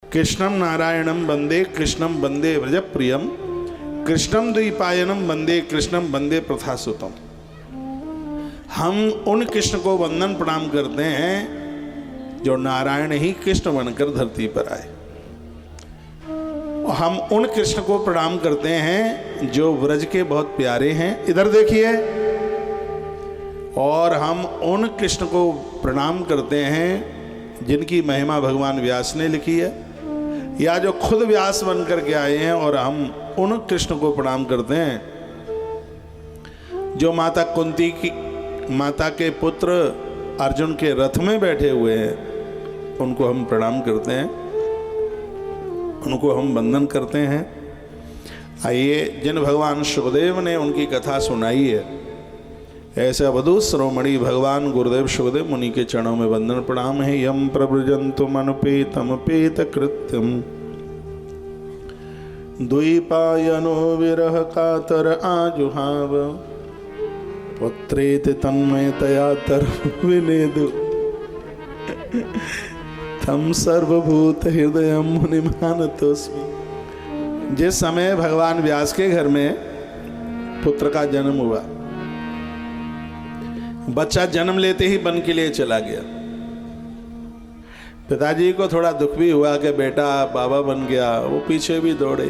कृष्णम नारायणम वंदे कृष्णम वंदे व्रजप्रियम कृष्णम द्वैपायनम वंदे कृष्णम वंदे प्रथासुतम। हम उन कृष्ण को वंदन प्रणाम करते हैं जो नारायण ही कृष्ण बनकर धरती पर आए। हम उन कृष्ण को प्रणाम करते हैं जो व्रज के बहुत प्यारे हैं, इधर देखिए। और हम उन कृष्ण को प्रणाम करते हैं जिनकी महिमा भगवान व्यास ने लिखी है, या जो खुद व्यास बन करके आए हैं। और हम उन कृष्ण को प्रणाम करते हैं जो माता कुंती की माता के पुत्र अर्जुन के रथ में बैठे हुए हैं, उनको हम प्रणाम करते हैं, उनको हम वंदन करते हैं। आइए, जिन भगवान सुखदेव ने उनकी कथा सुनाई है, ऐसे अवधूत शिरोमणि भगवान गुरुदेव सुखदेव मुनि के चरणों में वंदन प्रणाम है। यम प्रव्रजन्तुम अनुपेतम पेत कृत्यम द्वैपायनो विरह कातर आजुहाव पुत्रेति तन्मयतया विनेदु तम सर्वभूत हृदय मुनिमानतोस्मि। जिस समय भगवान व्यास के घर में पुत्र का जन्म हुआ, बच्चा जन्म लेते ही वन के लिए चला गया। पिताजी को थोड़ा दुख भी हुआ कि बेटा बाबा बन गया, वो पीछे भी दौड़े।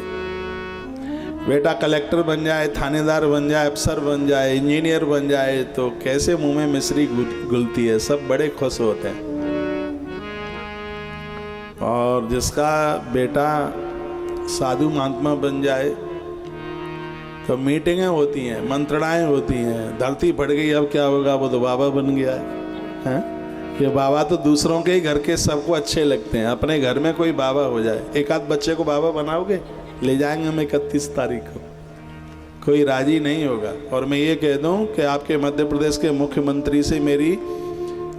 बेटा कलेक्टर बन जाए, थानेदार बन जाए, अफसर बन जाए, इंजीनियर बन जाए तो कैसे मुंह में मिश्री घुलती है, सब बड़े खुश होते हैं। और जिसका बेटा साधु महात्मा बन जाए तो मीटिंगें होती हैं, मंत्रणाएं होती हैं, धरती फट गई अब क्या होगा, वो तो बाबा बन गया है। ये बाबा तो दूसरों के ही घर के सबको अच्छे लगते हैं, अपने घर में कोई बाबा हो जाए। एक आध बच्चे को बाबा बनाओगे, ले जाएंगे हम 31 तारीख को, कोई राजी नहीं होगा। और मैं ये कह दूं कि आपके मध्य प्रदेश के मुख्यमंत्री से मेरी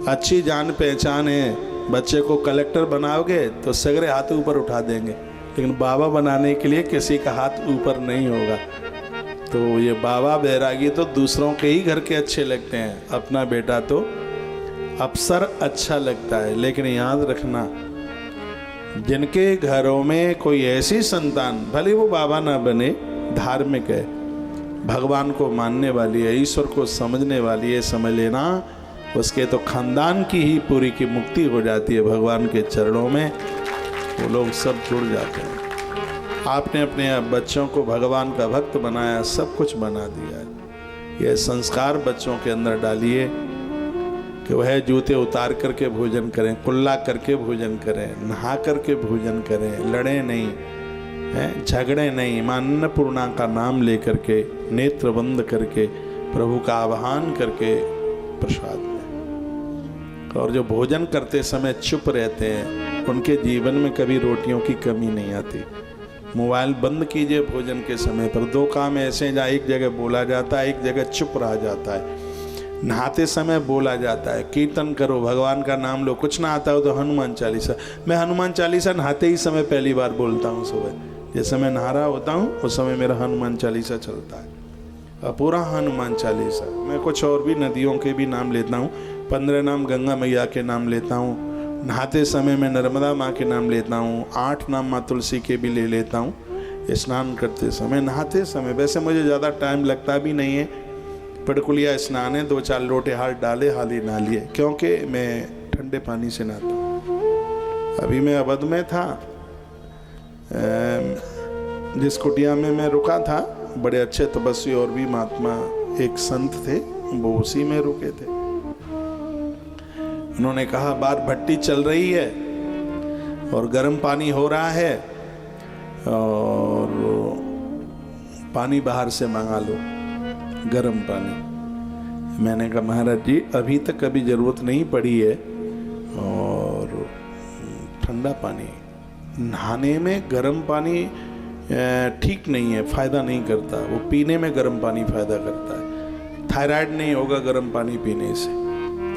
अच्छी जान पहचान है। बच्चे को कलेक्टर बनाओगे तो सगरे हाथ ऊपर उठा देंगे, लेकिन बाबा बनाने के लिए किसी का हाथ ऊपर नहीं होगा। तो ये बाबा बैरागी तो दूसरों के ही घर के अच्छे लगते हैं, अपना बेटा तो अफसर अच्छा लगता है। लेकिन याद रखना, जिनके घरों में कोई ऐसी संतान, भले वो बाबा ना बने, धार्मिक है, भगवान को मानने वाली है, ईश्वर को समझने वाली है, समझ लेना उसके तो खानदान की ही पूरी की मुक्ति हो जाती है। भगवान के चरणों में वो लोग सब जुड़ जाते हैं। आपने अपने बच्चों को भगवान का भक्त बनाया, सब कुछ बना दिया है। यह संस्कार बच्चों के अंदर डालिए कि वह जूते उतार करके भोजन करें, कुल्ला करके भोजन करें, नहा करके भोजन करें, लड़े नहीं हैं, झगड़े नहीं, मां अन्नपूर्णा का नाम लेकर के नेत्र बंद करके प्रभु का आह्वान करके प्रसाद लें। और जो भोजन करते समय चुप रहते हैं, उनके जीवन में कभी रोटियों की कमी नहीं आती। मोबाइल बंद कीजिए भोजन के समय पर। दो काम ऐसे हैं जहाँ एक जगह बोला जाता है, एक जगह चुप रहा जाता है। नहाते समय बोला जाता है, कीर्तन करो, भगवान का नाम लो। कुछ ना आता हो तो हनुमान चालीसा। मैं हनुमान चालीसा नहाते ही समय पहली बार बोलता हूँ। सुबह जिस समय नहा रहा होता हूँ उस समय मेरा हनुमान चालीसा चलता है, पूरा हनुमान चालीसा। मैं कुछ और भी नदियों के भी नाम लेता हूँ, 15 नाम गंगा मैया के नाम लेता हूँ। नहाते समय मैं नर्मदा माँ के नाम लेता हूँ, 8 नाम माँ तुलसी के भी ले लेता हूँ। स्नान करते समय, नहाते समय, वैसे मुझे ज़्यादा टाइम लगता भी नहीं है। पड़कुलिया स्नान है, 2-4 लोटे हाथ डाले, हाल ही नहा लिए, क्योंकि मैं ठंडे पानी से नहाता हूँ। अभी मैं अवध में था, जिस कुटिया में मैं रुका था, बड़े अच्छे तपस्वी और भी महात्मा एक संत थे, वो उसी में रुके थे। उन्होंने कहा बाहर भट्टी चल रही है और गर्म पानी हो रहा है और पानी बाहर से मंगा लो, गर्म पानी। मैंने कहा महाराज जी अभी तक कभी ज़रूरत नहीं पड़ी है, और ठंडा पानी, नहाने में गर्म पानी ठीक नहीं है, फ़ायदा नहीं करता। वो पीने में गर्म पानी फ़ायदा करता है। थायराइड नहीं होगा गर्म पानी पीने से,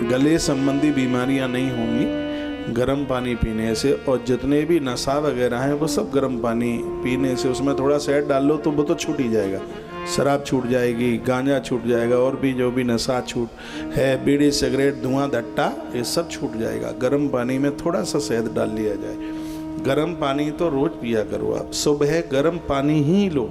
गले संबंधी बीमारियां नहीं होंगी गर्म पानी पीने से। और जितने भी नशा वगैरह हैं वो सब गर्म पानी पीने से, उसमें थोड़ा शहद डाल लो तो वो तो छूट ही जाएगा। शराब छूट जाएगी, गांजा छूट जाएगा, और भी जो भी नशा छूट है, बीड़ी सिगरेट धुआं धट्टा, ये सब छूट जाएगा। गर्म पानी में थोड़ा सा शहद डाल लिया जाए गर्म पानी तो रोज पिया करो आप, सुबह गर्म पानी ही लो,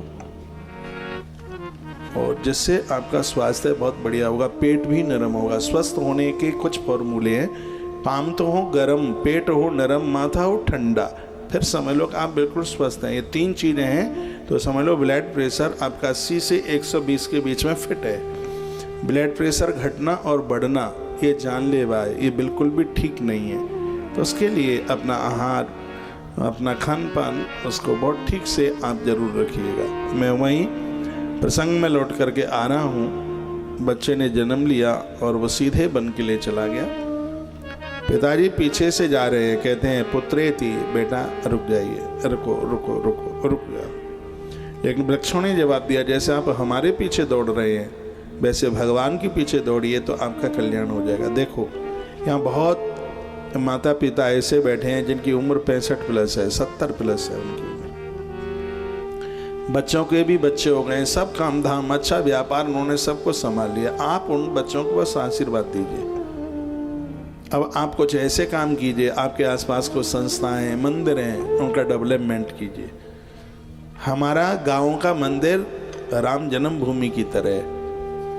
और जिससे आपका स्वास्थ्य बहुत बढ़िया होगा, पेट भी नरम होगा। स्वस्थ होने के कुछ फॉर्मूले हैं, पाम तो हो गरम, पेट हो नरम, माथा हो ठंडा, फिर समझ लो कि आप बिल्कुल स्वस्थ हैं। ये 3 चीज़ें हैं तो समझ लो ब्लड प्रेशर आपका 80 से 120 के बीच में फिट है। ब्लड प्रेशर घटना और बढ़ना ये जानलेवा है, ये बिल्कुल भी ठीक नहीं है। तो उसके लिए अपना आहार, अपना खान पान, उसको बहुत ठीक से आप जरूर रखिएगा। मैं वहीं प्रसंग में लौट करके आ रहा हूँ। बच्चे ने जन्म लिया और वो सीधे बन के लिए चला गया। पिताजी पीछे से जा रहे हैं, कहते हैं पुत्रेति, बेटा रुक जाइए, रुको रुको रुको, रुक जाओ। लेकिन वृक्षों ने जवाब दिया, जैसे आप हमारे पीछे दौड़ रहे हैं वैसे भगवान के पीछे दौड़िए तो आपका कल्याण हो जाएगा। देखो यहाँ बहुत माता पिता ऐसे बैठे हैं जिनकी उम्र 65 प्लस है, 70 प्लस है उनकी उम्र। बच्चों के भी बच्चे हो गए, सब काम धाम, अच्छा व्यापार, उन्होंने सबको संभाल लिया। आप उन बच्चों को बस आशीर्वाद दीजिए। अब आप कुछ ऐसे काम कीजिए, आपके आसपास को संस्थाएं, मंदिर हैं, उनका डेवलपमेंट कीजिए। हमारा गाँव का मंदिर राम जन्मभूमि की तरह है।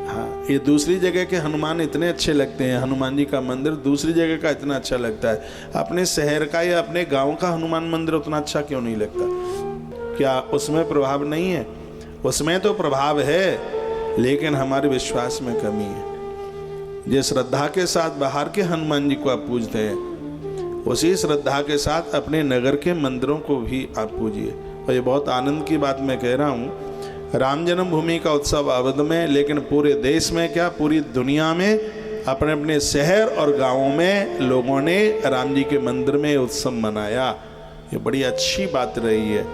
हाँ, ये दूसरी जगह के हनुमान इतने अच्छे लगते हैं, हनुमान जी का मंदिर दूसरी जगह का इतना अच्छा लगता है, अपने शहर का या अपने गांव का हनुमान मंदिर उतना अच्छा क्यों नहीं लगता? क्या उसमें प्रभाव नहीं है? उसमें तो प्रभाव है, लेकिन हमारे विश्वास में कमी है। जिस श्रद्धा के साथ बाहर के हनुमान जी को आप पूजते हैं, उसी श्रद्धा के साथ अपने नगर के मंदिरों को भी आप पूजिए। और ये बहुत आनंद की बात मैं कह रहा हूँ, राम जन्मभूमि का उत्सव अवध में, लेकिन पूरे देश में क्या पूरी दुनिया में अपने अपने शहर और गांवों में लोगों ने राम जी के मंदिर में उत्सव मनाया। ये बड़ी अच्छी बात रही है।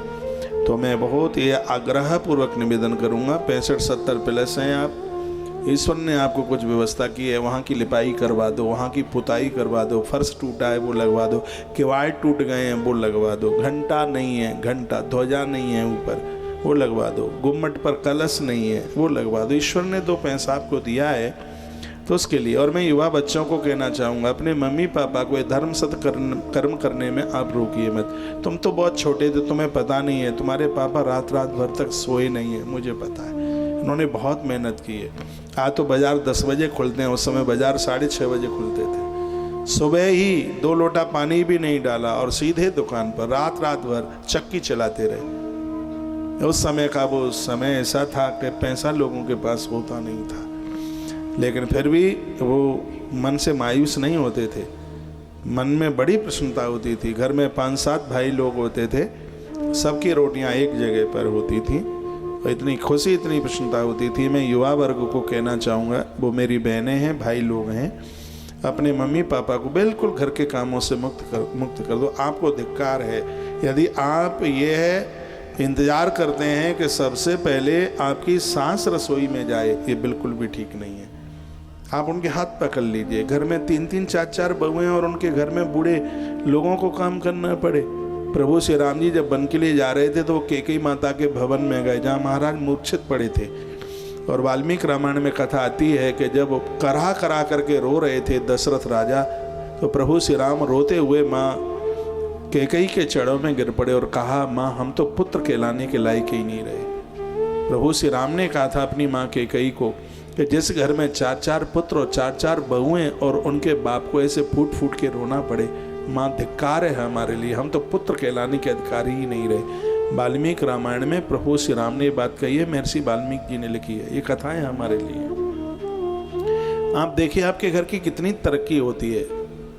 तो मैं बहुत ये आग्रह पूर्वक निवेदन करूंगा, 65-70 प्लस हैं आप, ईश्वर ने आपको कुछ व्यवस्था की है, वहाँ की लिपाई करवा दो, वहाँ की पुताई करवा दो, फर्श टूटा है वो लगवा दो, किवाड़ टूट गए हैं वो लगवा दो, घंटा नहीं है, घंटा ध्वजा नहीं है ऊपर वो लगवा दो, गुम्मट पर कलश नहीं है वो लगवा दो। ईश्वर ने 2 पैसा आपको दिया है तो उसके लिए। और मैं युवा बच्चों को कहना चाहूँगा, अपने मम्मी पापा को धर्म सत कर्म करने में आप रोकिए मत। तुम तो बहुत छोटे थे, तुम्हें पता नहीं है, तुम्हारे पापा रात रात भर तक सोए नहीं है, मुझे पता है, उन्होंने बहुत मेहनत की है। आज तो बाजार 10 बजे खुलते हैं, उस समय बाजार 6:30 बजे खुलते थे। सुबह ही 2 लोटा पानी भी नहीं डाला और सीधे दुकान पर रात रात भर चक्की चलाते रहे। उस समय का वो समय ऐसा था कि पैसा लोगों के पास होता नहीं था, लेकिन फिर भी वो मन से मायूस नहीं होते थे, मन में बड़ी प्रसन्नता होती थी। घर में 5-7 भाई लोग होते थे, सबकी रोटियां एक जगह पर होती थी, और इतनी खुशी, इतनी प्रसन्नता होती थी। मैं युवा वर्ग को कहना चाहूँगा, वो मेरी बहनें हैं, भाई लोग हैं, अपने मम्मी पापा को बिल्कुल घर के कामों से मुक्त कर दो। आपको धिक्कार है यदि आप ये इंतज़ार करते हैं कि सबसे पहले आपकी सास रसोई में जाए, ये बिल्कुल भी ठीक नहीं है। आप उनके हाथ पकड़ लीजिए। घर में 3-3, 4-4 बहुएं और उनके घर में बूढ़े लोगों को काम करना पड़े। प्रभु श्री राम जी जब वन के लिए जा रहे थे तो वो कैकेयी माता के भवन में गए, जहाँ महाराज मूर्छित पड़े थे। और वाल्मीकि रामायण में कथा आती है कि जब करा करा करके रो रहे थे दशरथ राजा, तो प्रभु श्री राम रोते हुए माँ कैकेयी के चरणों में गिर पड़े और कहा, माँ हम तो पुत्र कहलाने के लायक ही नहीं रहे। प्रभु श्री राम ने कहा था अपनी माँ कैकेयी को कि जिस घर में 4-4 पुत्र और 4-4 बहुएं और उनके बाप को ऐसे फूट फूट के रोना पड़े, माँ धिक्कार है हमारे लिए, हम तो पुत्र कहलाने के अधिकारी ही नहीं रहे। वाल्मीकि रामायण में प्रभु श्री राम ने ये बात कही है, महर्षि वाल्मीकि जी ने लिखी है, ये कथाएं हमारे लिए। आप देखिए आपके घर की कितनी तरक्की होती है।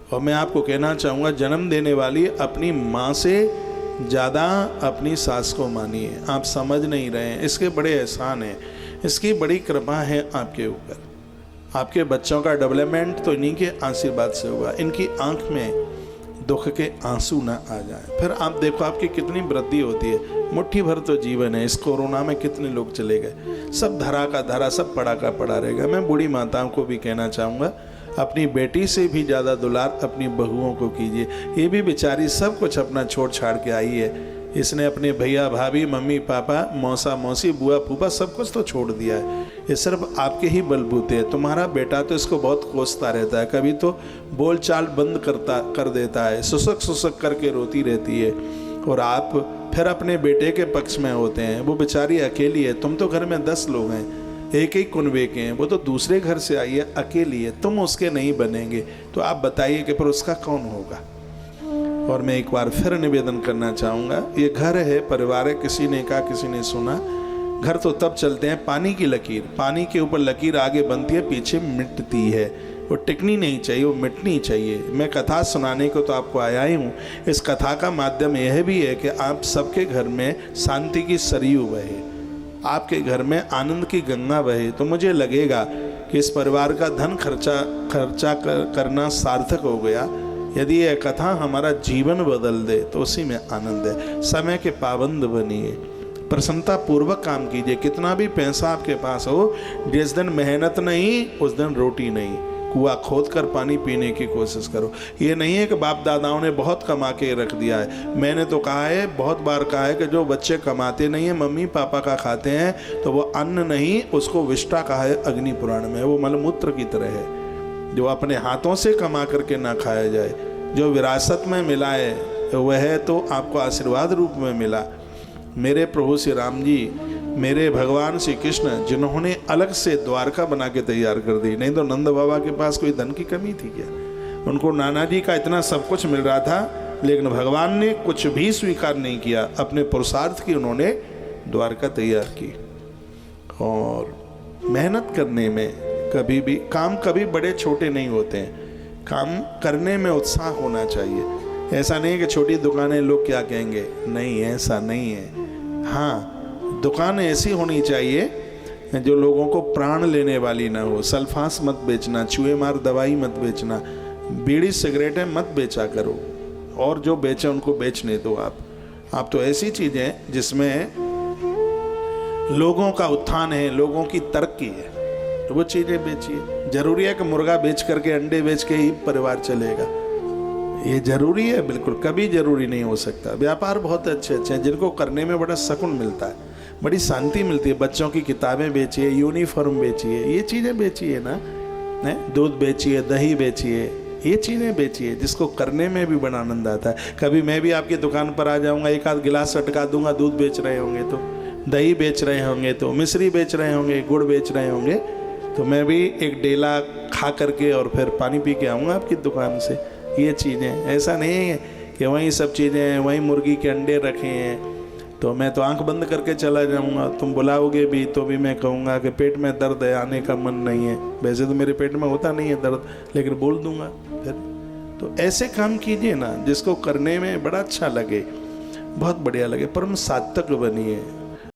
और मैं आपको कहना चाहूँगा, जन्म देने वाली अपनी माँ से ज़्यादा अपनी सास को मानिए। आप समझ नहीं रहे हैं, इसके बड़े एहसान हैं, इसकी बड़ी कृपा है आपके ऊपर। आपके बच्चों का डेवलपमेंट तो इन्हीं के आशीर्वाद से हुआ। इनकी आंख में दुख के आंसू ना आ जाए। फिर आप देखो आपकी कितनी वृद्धि होती है। मुट्ठी भर तो जीवन है। इस कोरोना में कितने लोग चले गए, सब धरा का धरा, सब पड़ा का पड़ा रहेगा। मैं बूढ़ी माताओं को भी कहना चाहूँगा, अपनी बेटी से भी ज़्यादा दुलार अपनी बहुओं को कीजिए। ये भी बेचारी सब कुछ अपना छोड़ छाड़ के आई है, इसने अपने भैया भाभी, मम्मी पापा, मौसा मौसी, बुआ फूफा सब कुछ तो छोड़ दिया है। ये सिर्फ आपके ही बलबूते है। तुम्हारा बेटा तो इसको बहुत कोसता रहता है, कभी तो बोल चाल बंद कर देता है, सुसक सुसक करके रोती रहती है, और आप फिर अपने बेटे के पक्ष में होते हैं। वो बेचारी अकेली है, तुम तो घर में 10 लोग हैं, एक ही कुनबे के हैं, वो तो दूसरे घर से आई है, अकेली है, तुम उसके नहीं बनेंगे, तो आप बताइए कि फिर उसका कौन होगा। और मैं एक बार फिर निवेदन करना चाहूँगा, ये घर है, परिवार है, किसी ने कहा, किसी ने सुना, घर तो तब चलते हैं, पानी की लकीर, पानी के ऊपर लकीर आगे बनती है, पीछे मिटती है, वो टिकनी नहीं चाहिए, वो मिटनी चाहिए। मैं कथा सुनाने को तो आपको आया ही हूँ। इस कथा का माध्यम यह भी है कि आप सबके घर में शांति की सरयू बहे, आपके घर में आनंद की गंगा बहे, तो मुझे लगेगा कि इस परिवार का धन खर्चा करना सार्थक हो गया। यदि यह कथा हमारा जीवन बदल दे तो उसी में आनंद है। समय के पाबंद बनिए, प्रसन्नता पूर्वक काम कीजिए। कितना भी पैसा आपके पास हो, जिस दिन मेहनत नहीं उस दिन रोटी नहीं। कुआं खोद कर पानी पीने की कोशिश करो। ये नहीं है कि बाप दादाओं ने बहुत कमा के रख दिया है। मैंने तो कहा है, बहुत बार कहा है कि जो बच्चे कमाते नहीं है, मम्मी पापा का खाते हैं, तो वो अन्न नहीं, उसको विष्टा कहा है अग्नि पुराण में, वो मलमूत्र की तरह है। जो अपने हाथों से कमा करके ना खाया जाए, जो विरासत में मिला है वह तो आपको आशीर्वाद रूप में मिला। मेरे प्रभु श्री राम जी, मेरे भगवान श्री कृष्ण, जिन्होंने अलग से द्वारका बना के तैयार कर दी, नहीं तो नंद बाबा के पास कोई धन की कमी थी क्या? उनको नाना जी का इतना सब कुछ मिल रहा था, लेकिन भगवान ने कुछ भी स्वीकार नहीं किया, अपने पुरुषार्थ की उन्होंने द्वारका तैयार की। और मेहनत करने में कभी भी, काम कभी बड़े छोटे नहीं होते हैं, काम करने में उत्साह होना चाहिए। ऐसा नहीं है कि छोटी दुकानें लोग क्या कहेंगे, नहीं, ऐसा नहीं है। हाँ, दुकान ऐसी होनी चाहिए जो लोगों को प्राण लेने वाली ना हो। सल्फास मत बेचना, चूहे मार दवाई मत बेचना, बीड़ी सिगरेटें मत बेचा करो, और जो बेचे उनको बेचने दो। आप तो ऐसी चीज़ें जिसमें लोगों का उत्थान है, लोगों की तरक्की है, तो वो चीज़ें बेचिए। जरूरी है कि मुर्गा बेच करके, अंडे बेच के ही परिवार चलेगा, ये जरूरी है? बिल्कुल कभी जरूरी नहीं हो सकता। व्यापार बहुत अच्छे अच्छे हैं जिनको करने में बड़ा सुकून मिलता है, बड़ी शांति मिलती है। बच्चों की किताबें बेचिए, यूनिफॉर्म बेचिए, ये चीज़ें बेचिए ना, दूध बेचिए, दही बेचिए, ये चीज़ें बेचिए जिसको करने में भी बड़ा आनंद आता है। कभी मैं भी आपकी दुकान पर आ जाऊँगा, एक आध गिलास अटका दूंगा, दूध बेच रहे होंगे तो, दही बेच रहे होंगे तो, मिश्री बेच रहे होंगे, गुड़ बेच रहे होंगे, तो मैं भी एक डेला खा करके और फिर पानी पी के आऊँगा आपकी दुकान से। ये चीज़ें, ऐसा नहीं है कि वहीं सब चीज़ें, वहीं मुर्गी के अंडे रखे हैं तो मैं तो आंख बंद करके चला जाऊंगा। तुम बुलाओगे भी तो भी मैं कहूँगा कि पेट में दर्द है, आने का मन नहीं है। वैसे तो मेरे पेट में होता नहीं है दर्द, लेकिन बोल दूंगा फिर। तो ऐसे काम कीजिए ना जिसको करने में बड़ा अच्छा लगे, बहुत बढ़िया लगे, परम सार्थक बनिए।